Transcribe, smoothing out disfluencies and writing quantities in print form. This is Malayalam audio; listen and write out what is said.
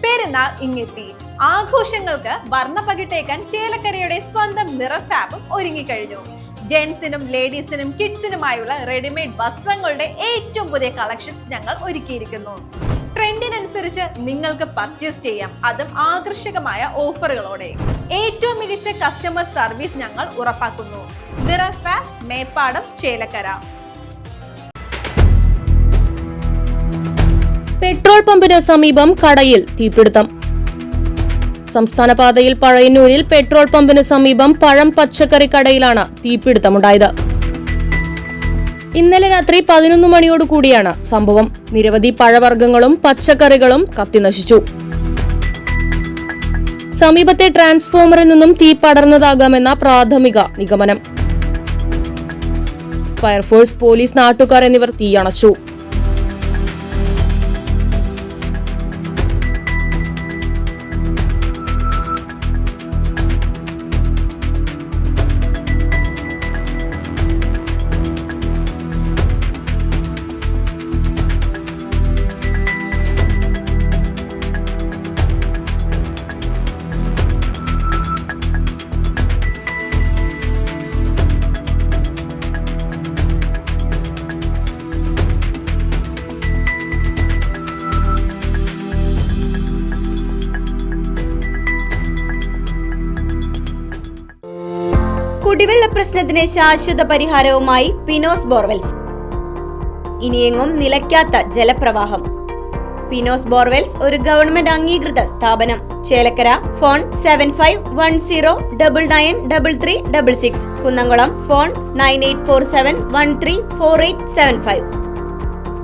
പെരുന്നാൾ ഇങ്ങെത്തി. ആഘോഷങ്ങൾക്ക് വർണ്ണപ്പകിട്ടേക്കാൻ ചേലക്കരയുടെ സ്വന്തം നിറഫാബും ഒരുങ്ങിക്കഴിഞ്ഞു. ജെന്റ്സിനും ലേഡീസിനും കിഡ്സിനുമായുള്ള റെഡിമെയ്ഡ് വസ്ത്രങ്ങളുടെ ഏറ്റവും പുതിയ കളക്ഷൻസ് ഞങ്ങൾ ഒരുക്കിയിരിക്കുന്നു. ട്രെൻഡിനനുസരിച്ച് നിങ്ങൾക്ക് പർച്ചേസ് ചെയ്യാം, അതും ആകർഷകമായ ഓഫറുകളോടെ. ഏറ്റവും മികച്ച കസ്റ്റമർ സർവീസ് ഞങ്ങൾ ഉറപ്പാക്കുന്നു. നിറഫാബ്, മേപ്പാടം, ചേലക്കര. പെട്രോൾ പമ്പിന് സമീപം കടയിൽ തീപിടുത്തം. സംസ്ഥാന പാതയിൽ പഴയന്നൂരിൽ പെട്രോൾ പമ്പിന് സമീപം പഴം പച്ചക്കറി കടയിലാണ് തീപിടുത്തമുണ്ടായത്. ഇന്നലെ രാത്രി 11 മണിയോടുകൂടിയാണ് സംഭവം. നിരവധി പഴവർഗ്ഗങ്ങളും പച്ചക്കറികളും കത്തിനശിച്ചു. സമീപത്തെ ട്രാൻസ്ഫോമറിൽ നിന്നും തീ പടർന്നതാകാമെന്ന പ്രാഥമിക നിഗമനം. ഫയർഫോഴ്സ്, പോലീസ്, നാട്ടുകാർ എന്നിവർ തീയണച്ചു. കുടിവെള്ള പ്രശ്നത്തിന് ശാശ്വത പരിഹാരവുമായി പിനോസ് ബോർവെൽസ്. ഇനിയെങ്ങും നിലയ്ക്കാത്ത ജലപ്രവാഹം. പിനോസ് ബോർവെൽസ് ഒരു ഗവൺമെന്റ് അംഗീകൃത സ്ഥാപനം. ചേലക്കര. ഫോൺ 7510993366. കുന്നംകുളം. ഫോൺ 9847134875.